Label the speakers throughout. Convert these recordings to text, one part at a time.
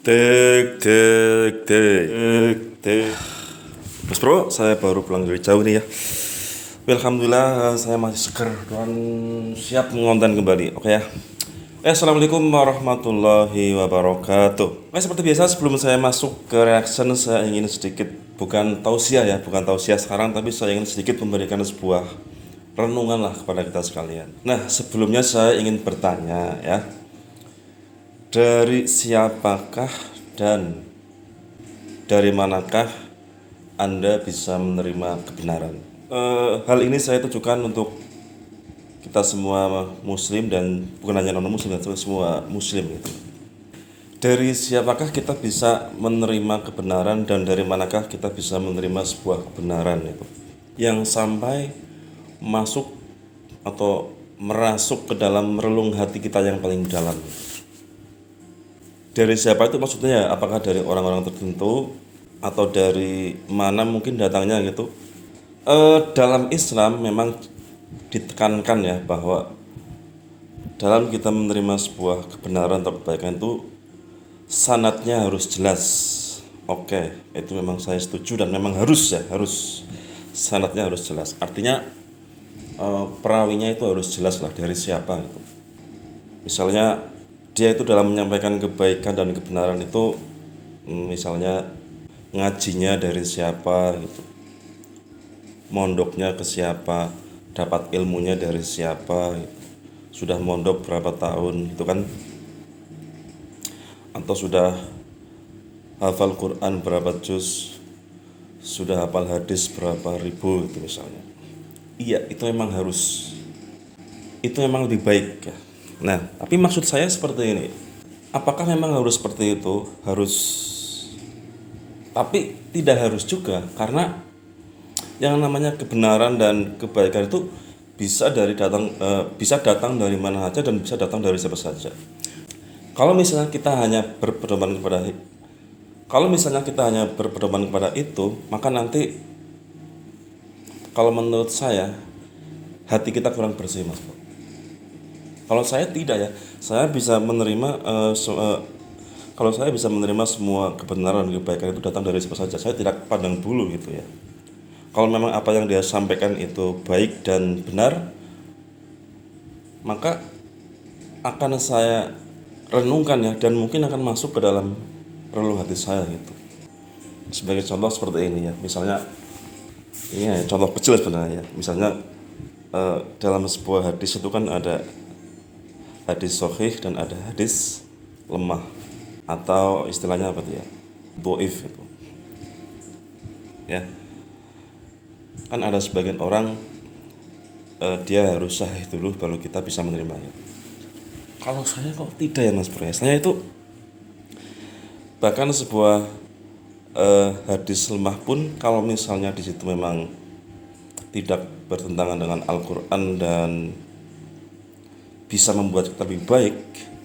Speaker 1: Tek tek tek tek. Mas bro, saya baru pulang dari jauh nih ya. Alhamdulillah saya masih seger dan siap mengonten kembali. Oke ya. Assalamualaikum warahmatullahi wabarakatuh. Oke, seperti biasa sebelum saya masuk ke reaction, saya ingin sedikit bukan tausiah ya, bukan tausiah sekarang, tapi saya ingin sedikit memberikan sebuah renungan lah kepada kita sekalian. Nah, sebelumnya saya ingin bertanya ya, dari siapakah dan dari manakah Anda bisa menerima kebenaran? Hal ini saya tujukan untuk kita semua muslim dan bukan hanya non muslim, tapi semua muslim gitu. Dari siapakah kita bisa menerima kebenaran dan dari manakah kita bisa menerima sebuah kebenaran itu yang sampai masuk atau merasuk ke dalam relung hati kita yang paling dalam. Dari siapa itu maksudnya ya? Apakah dari orang-orang tertentu atau dari mana mungkin datangnya gitu? Dalam Islam memang ditekankan ya bahwa dalam kita menerima sebuah kebenaran atau kebaikan itu sanadnya harus jelas. Oke, itu memang saya setuju dan memang harus ya, harus sanadnya harus jelas. Artinya perawinya itu harus jelas lah dari siapa gitu. Misalnya dia itu dalam menyampaikan kebaikan dan kebenaran itu misalnya ngajinya dari siapa gitu, mondoknya ke siapa, dapat ilmunya dari siapa gitu. Sudah mondok berapa tahun gitu kan, atau sudah hafal Quran berapa juz, sudah hafal hadis berapa ribu gitu misalnya. Iya, itu memang harus, itu memang lebih baik ya. Nah, tapi maksud saya seperti ini. Apakah memang harus seperti itu? Harus. Tapi tidak harus juga, karena yang namanya kebenaran dan kebaikan itu bisa datang dari mana saja dan bisa datang dari siapa saja. Kalau misalnya kita hanya berpedoman kepada itu, maka nanti kalau menurut saya hati kita kurang bersih, Mas. Kalau saya tidak ya, saya bisa menerima kalau saya bisa menerima semua kebenaran dan kebaikan itu datang dari siapa saja. Saya tidak pandang bulu gitu ya. Kalau memang apa yang dia sampaikan itu baik dan benar, maka akan saya renungkan ya, dan mungkin akan masuk ke dalam relung hati saya gitu. Sebagai contoh seperti ini ya, misalnya ini ya, contoh kecil sebenarnya ya. Misalnya dalam sebuah hadis itu kan ada hadis sahih dan ada hadis lemah, atau istilahnya apa tuh ya, dhaif itu ya. Kan ada sebagian orang dia harus sahih dulu baru kita bisa menerimanya. Kalau saya kok tidak ya Mas Bro, saya itu bahkan sebuah hadis lemah pun kalau misalnya di situ memang tidak bertentangan dengan Al-Quran dan bisa membuat kita lebih baik,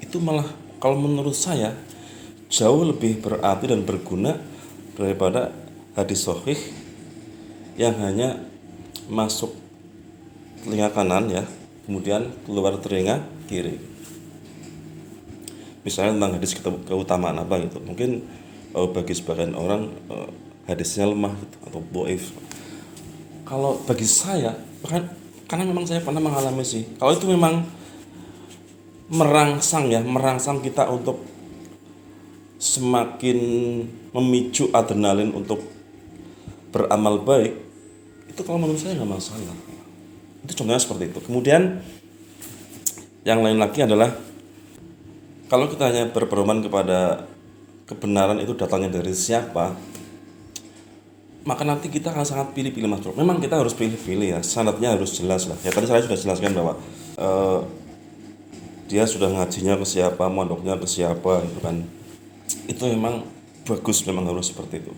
Speaker 1: itu malah kalau menurut saya jauh lebih berarti dan berguna daripada hadis sahih yang hanya masuk telinga kanan ya, kemudian keluar telinga kiri. Misalnya tentang hadis keutamaan apa gitu, mungkin bagi sebagian orang hadisnya lemah gitu, atau dhaif. Kalau bagi saya, bahkan karena memang saya pernah mengalami sih, kalau itu memang merangsang kita untuk semakin memicu adrenalin untuk beramal baik, itu kalau menurut saya nggak masalah. Itu contohnya seperti itu. Kemudian yang lain lagi adalah kalau kita hanya berpedoman kepada kebenaran itu datangnya dari siapa, maka nanti kita akan sangat pilih-pilih, Mas Bro. Memang kita harus pilih-pilih ya, sanadnya harus jelas lah. Ya tadi saya sudah jelaskan bahwa dia sudah ngajinya ke siapa, mondoknya ke siapa gitu kan. Itu memang bagus, memang harus seperti itu.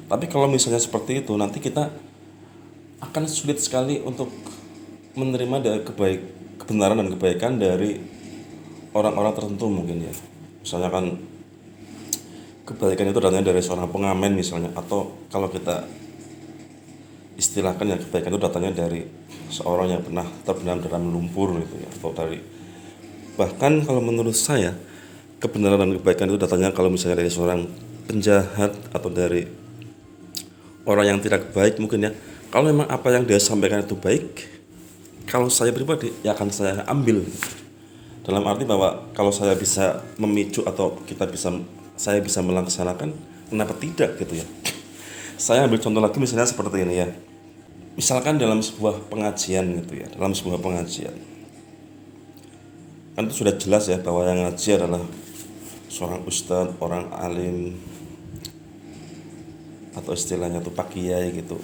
Speaker 1: Tapi kalau misalnya seperti itu, nanti kita akan sulit sekali untuk menerima dari kebenaran dan kebaikan dari orang-orang tertentu mungkin ya. Misalnya kan kebaikan itu datangnya dari seorang pengamen misalnya, atau kalau kita istilahkan ya, kebaikan itu datangnya dari seorang yang terbenam dalam lumpur gitu ya, atau dari, bahkan kalau menurut saya kebenaran dan kebaikan itu datangnya kalau misalnya dari seorang penjahat atau dari orang yang tidak baik mungkin ya. Kalau memang apa yang dia sampaikan itu baik, kalau saya pribadi ya akan saya ambil. Dalam arti bahwa kalau saya bisa memicu atau saya bisa melaksanakan, kenapa tidak gitu ya. Saya ambil contoh lagi misalnya seperti ini ya. Misalkan dalam sebuah pengajian gitu ya, dalam sebuah pengajian. Kan itu sudah jelas ya bahwa yang ngaji adalah seorang ustadz, orang alim, atau istilahnya tuh pak kiai gitu.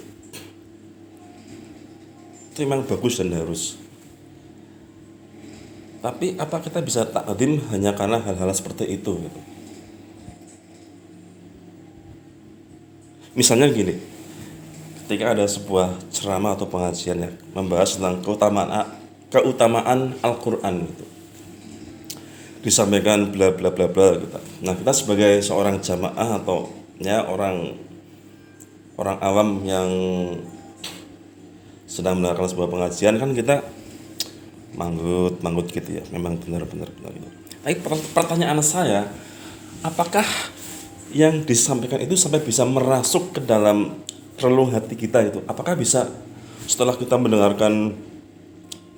Speaker 1: Itu memang bagus dan harus. Tapi apa kita bisa takdim hanya karena hal-hal seperti itu gitu. Misalnya gini, ketika ada sebuah ceramah atau pengajian ya membahas tentang keutamaan Al-Qur'an gitu. Disampaikan bla bla bla bla gitu. Nah, kita sebagai seorang jamaah atau ya orang awam yang sedang melakukan sebuah pengajian kan kita manggut gitu ya, memang benar gitu. Tapi pertanyaan saya, apakah yang disampaikan itu sampai bisa merasuk ke dalam relung hati kita itu? Apakah bisa setelah kita mendengarkan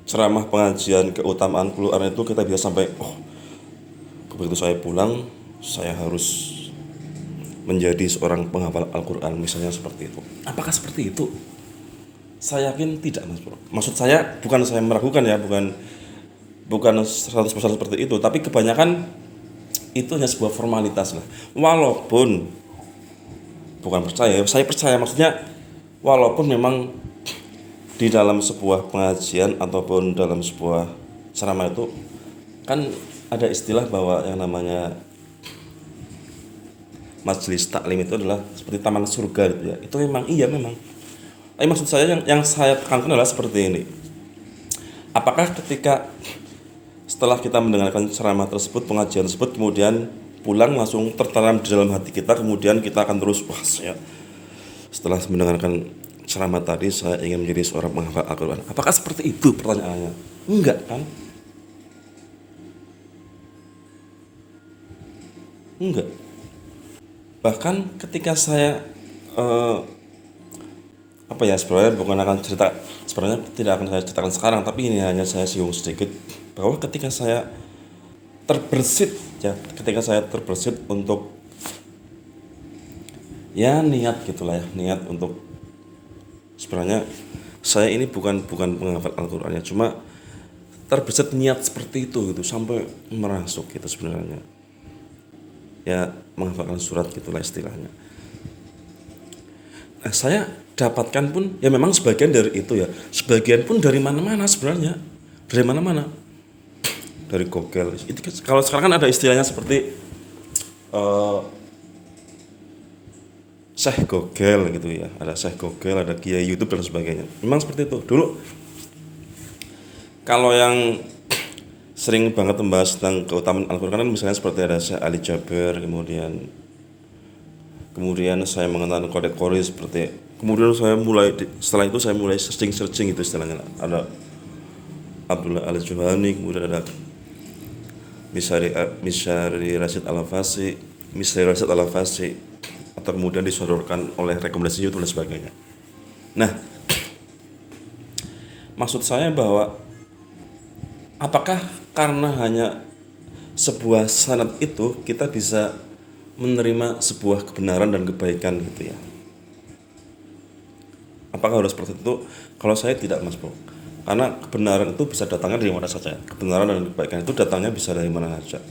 Speaker 1: ceramah pengajian keutamaan Al-Qur'an itu kita bisa sampai begitu saya pulang saya harus menjadi seorang penghafal Al-Qur'an misalnya seperti itu? Apakah seperti itu? Saya yakin tidak, Mas Bro. Maksud saya bukan saya meragukan ya, bukan 100% seperti itu, tapi kebanyakan itu hanya sebuah formalitas lah. Walaupun bukan percaya, saya percaya maksudnya walaupun memang di dalam sebuah pengajian ataupun dalam sebuah ceramah itu kan ada istilah bahwa yang namanya majelis taklim itu adalah seperti taman surga gitu ya. Itu memang iya memang. Tapi maksud saya yang saya tekankan adalah seperti ini. Apakah ketika setelah kita mendengarkan ceramah tersebut, pengajian tersebut, kemudian pulang langsung tertanam di dalam hati kita, kemudian kita akan terus saya setelah mendengarkan ceramah tadi saya ingin menjadi seorang penghafal Al-Qur'an. Apakah seperti itu pertanyaannya? Enggak kan? Enggak. Bahkan ketika saya sebenarnya bukan akan cerita, sebenarnya tidak akan saya ceritakan sekarang, tapi ini hanya saya singgung sedikit bahwa ketika saya terbersit untuk ya niat gitulah ya, niat untuk sebenarnya saya ini bukan penghafal Al-Qur'an ya, cuma terbersit niat seperti itu gitu sampai merasuk gitu sebenarnya. Ya menghafalkan surat gitulah istilahnya. Nah, saya dapatkan pun ya memang sebagian dari itu ya, sebagian pun dari mana-mana sebenarnya, dari mana-mana, dari Google. Itu kalau sekarang kan ada istilahnya seperti Syekh Google gitu ya, ada Syekh Google, ada Kiai YouTube dan sebagainya. Memang seperti itu. Dulu kalau yang sering banget membahas tentang keutamaan Al-Qur'an kan misalnya seperti ada Syekh Ali Jaber, kemudian saya mengenal Kodek Qori seperti, kemudian setelah itu saya mulai searching itu istilahnya, ada Abdullah Al-Juhani, kemudian ada Misyari Rashid Al-Fasi, atau kemudian disodorkan oleh rekomendasi YouTube dan sebagainya. Nah, maksud saya bahwa apakah karena hanya sebuah sanad itu kita bisa menerima sebuah kebenaran dan kebaikan gitu ya? Apakah harus seperti itu? Kalau saya tidak, Mas Bro. Karena kebenaran itu bisa datangnya dari mana saja. Kebenaran dan kebaikan itu datangnya bisa dari mana saja.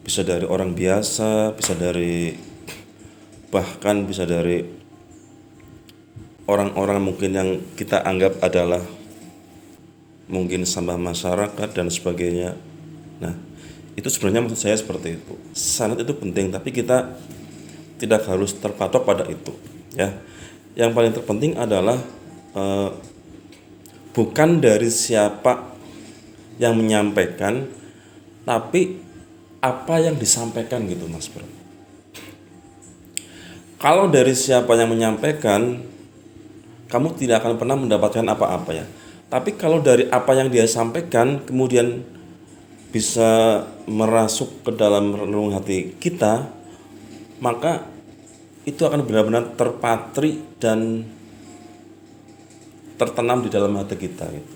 Speaker 1: Bisa dari orang biasa, bahkan bisa dari orang-orang mungkin yang kita anggap adalah mungkin sampah masyarakat dan sebagainya. Nah, itu sebenarnya maksud saya seperti itu. Sanad itu penting, tapi kita tidak harus terpatok pada itu ya. Yang paling terpenting adalah bukan dari siapa yang menyampaikan, tapi apa yang disampaikan gitu, Mas Bro. Kalau dari siapa yang menyampaikan, kamu tidak akan pernah mendapatkan apa-apa ya. Tapi kalau dari apa yang dia sampaikan kemudian bisa merasuk ke dalam relung hati kita, maka itu akan benar-benar terpatri dan tertanam di dalam hati kita gitu.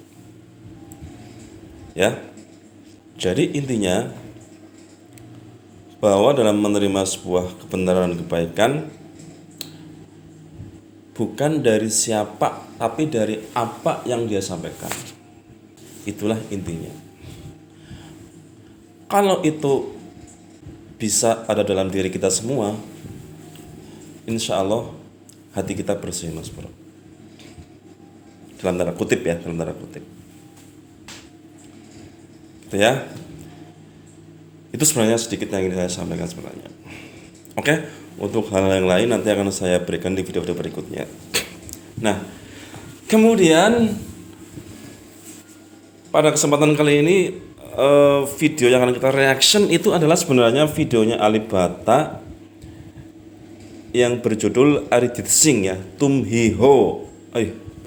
Speaker 1: Ya. Jadi intinya bahwa dalam menerima sebuah kebenaran dan kebaikan bukan dari siapa, tapi dari apa yang dia sampaikan. Itulah intinya. Kalau itu bisa ada dalam diri kita semua, insya Allah hati kita bersih, Mas Bro. Dalam tanda kutip ya, dalam tanda kutip. Gitu ya. Itu sebenarnya sedikit yang ingin saya sampaikan sebenarnya. Oke, untuk hal yang lain nanti akan saya berikan di video-video berikutnya. Nah, kemudian pada kesempatan kali ini video yang akan kita reaction itu adalah sebenarnya videonya Alibata yang berjudul Arijit Singh ya, Tum Hi Ho.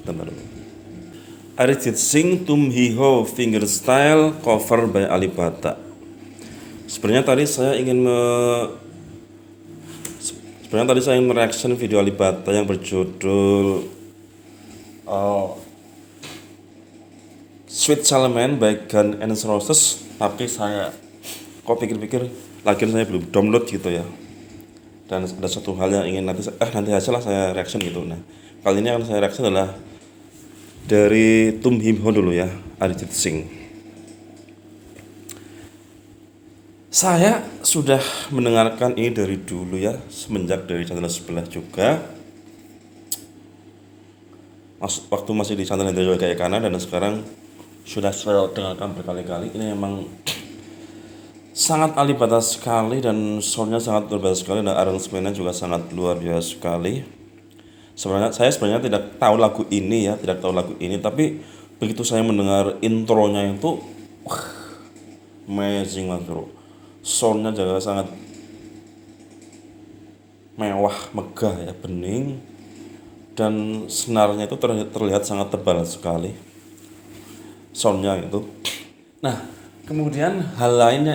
Speaker 1: Bentar. Arijit Singh Tum Hi Ho Fingerstyle cover by Alibata. Sebenarnya tadi saya ingin mereaction video Alibata yang berjudul Sweet Charlemagne by Guns N' Roses, tapi saya kok pikir-pikir lagian saya belum download gitu ya. Dan ada satu hal yang ingin nanti aja lah saya reaction gitu. Nah, kali ini akan saya reaction adalah dari Tum Hi Ho dulu ya, Arijit Singh. Saya sudah mendengarkan ini dari dulu ya, semenjak dari channel sebelah juga. Waktu masih di channel Hendro Yoga Ekana, dan sekarang sudah saya dengarkan berkali-kali. Ini memang sangat Alibata sekali dan soundnya sangat luar biasa sekali dan aransemennya juga sangat luar biasa sekali. Saya sebenarnya tidak tahu lagu ini, tapi begitu saya mendengar intronya itu amazing banget bro. Soundnya juga sangat mewah, megah ya, bening, dan senarnya itu terlihat sangat tebal sekali soundnya itu. Nah, kemudian hal lain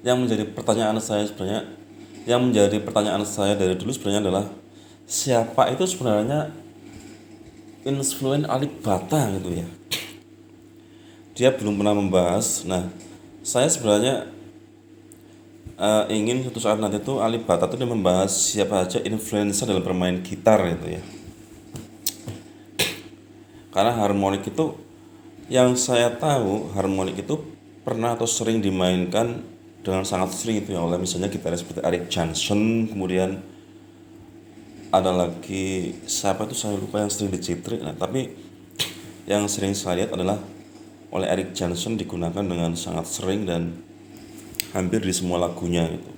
Speaker 1: yang menjadi pertanyaan saya dari dulu sebenarnya adalah siapa itu sebenarnya influence Alibata gitu ya. Dia belum pernah membahas. Nah, saya sebenarnya ingin suatu saat nanti tuh Alibata tuh dia membahas siapa aja influencer dalam bermain gitar gitu ya. Karena harmonik itu, yang saya tahu harmonik itu pernah atau sering dimainkan dengan sangat sering itu ya oleh misalnya gitaris seperti Eric Johnson, kemudian ada lagi siapa itu saya lupa yang sering dicitrik. Nah, tapi yang sering saya lihat adalah oleh Eric Johnson digunakan dengan sangat sering dan hampir di semua lagunya gitu.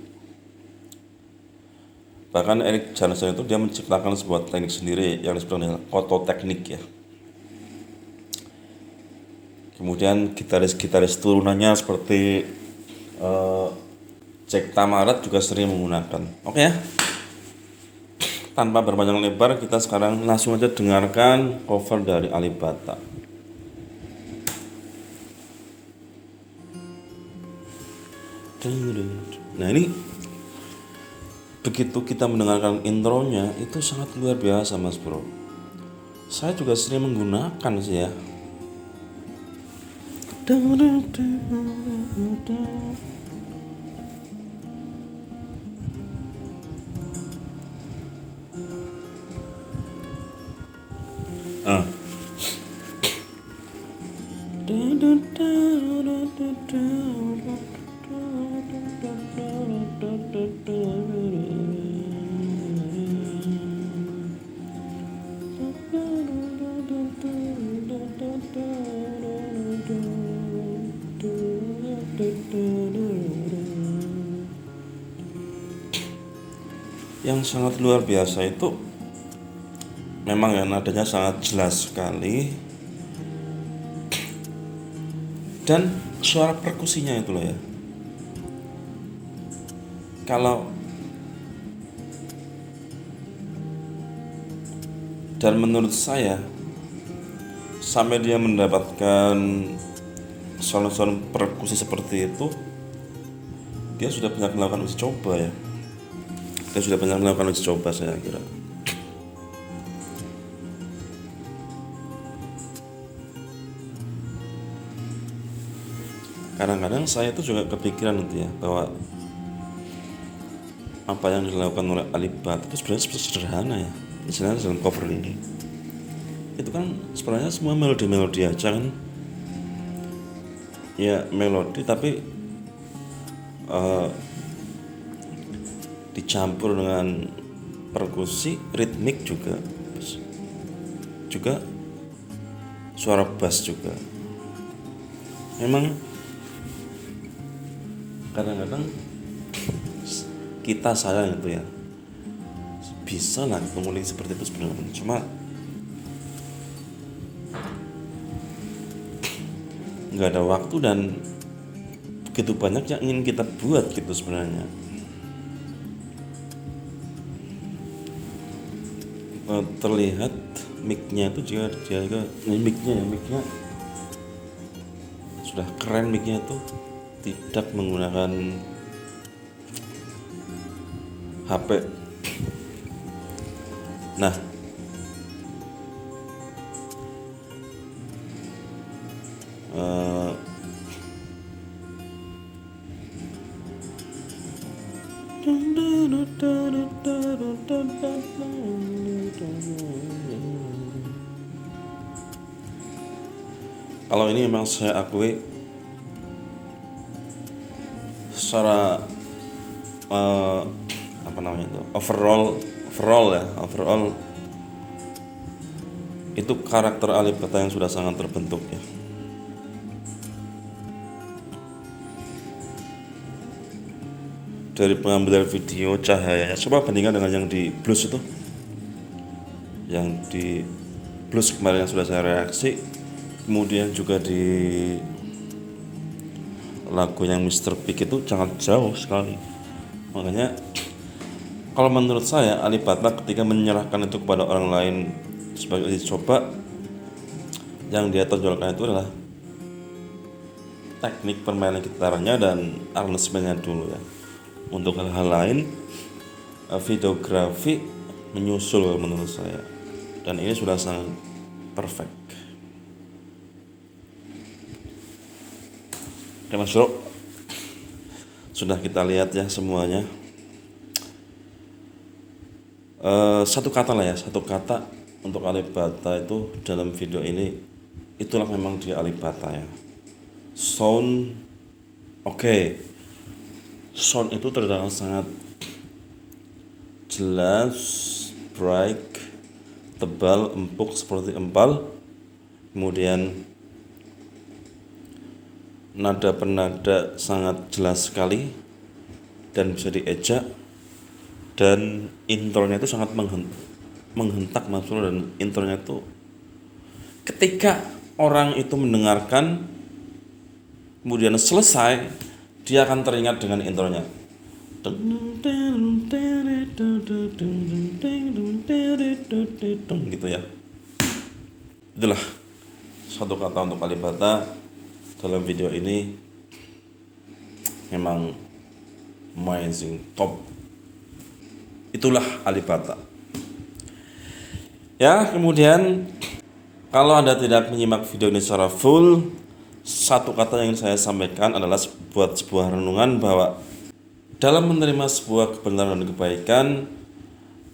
Speaker 1: Bahkan Eric Johnson itu dia menciptakan sebuah teknik sendiri yang disebut dengan ototeknik ya. Kemudian gitaris-gitaris turunannya seperti Jack Tamarat juga sering menggunakan. Oke ya. Tanpa berpanjang lebar, kita sekarang langsung aja dengarkan cover dari Alibata. Nah, ini begitu kita mendengarkan intronya itu sangat luar biasa Mas Bro. Saya juga sering menggunakan sih ya. Yang sangat luar biasa itu memang ya, nadanya sangat jelas sekali, dan suara perkusinya itu loh ya. Kalau dan menurut saya sampai dia mendapatkan sound perkusi seperti itu dia sudah banyak melakukan uji coba ya. Dia sudah banyak melakukan uji coba saya kira. Kadang-kadang saya itu juga kepikiran nanti ya bahwa apa yang dilakukan oleh Alibata itu sebenarnya sederhana ya. Misalnya dalam cover ini itu kan sebenarnya semua melodi aja kan ya, melodi tapi dicampur dengan perkusi, ritmik juga suara bass juga. Memang kadang-kadang saya itu ya bisa lah mengulik seperti itu sebenarnya, cuma nggak ada waktu dan begitu banyak yang ingin kita buat gitu sebenarnya. Terlihat mic-nya itu juga mic-nya sudah keren, mic-nya itu tidak menggunakan HP. Nah, kalau ini memang saya akui secara overall itu karakter Alibata yang sudah sangat terbentuk ya. Dari pengambilan video, cahaya, coba bandingkan dengan yang di blues itu. Yang di blues kemarin yang sudah saya reaksi, kemudian juga di lagu yang Mr. Big itu sangat jauh sekali. Makanya kalau menurut saya Alibata ketika menyerahkan itu kepada orang lain sebagai uji coba, yang dia tonjolkan itu adalah teknik permainan gitarnya dan arrangementnya dulu ya. Untuk hal-hal lain, videografi menyusul menurut saya, dan ini sudah sangat perfect. Oke Mas Bro, sudah kita lihat ya semuanya. Satu kata untuk Alibata itu dalam video ini, itulah memang dia Alibata ya. Sound oke. Sound itu terdengar sangat jelas, bright, tebal, empuk seperti empal. Kemudian nada penada sangat jelas sekali dan bisa diejak, dan intronya itu sangat menghentak masuk, dan intronya itu ketika orang itu mendengarkan kemudian selesai, dia akan teringat dengan intronya. Gitu ya. Itulah satu kata untuk Alibata dalam video ini, memang amazing, top. Itulah Alibata. Ya, kemudian kalau Anda tidak menyimak video ini secara full, satu kata yang ingin saya sampaikan adalah buat sebuah renungan bahwa dalam menerima sebuah kebenaran dan kebaikan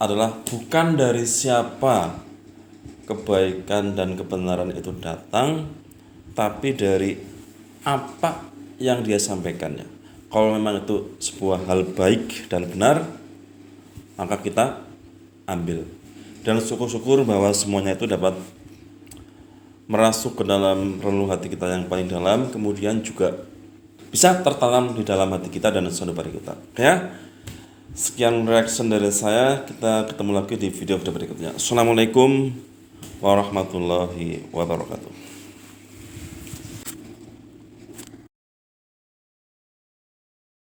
Speaker 1: adalah bukan dari siapa kebaikan dan kebenaran itu datang, tapi dari apa yang dia sampaikannya. Kalau memang itu sebuah hal baik dan benar, maka kita ambil. Dan syukur-syukur bahwa semuanya itu dapat merasuk ke dalam relung hati kita yang paling dalam, kemudian juga bisa tertanam di dalam hati kita dan sanubari kita. Ya, sekian reaction dari saya. Kita ketemu lagi di video berikutnya. Assalamualaikum warahmatullahi wabarakatuh.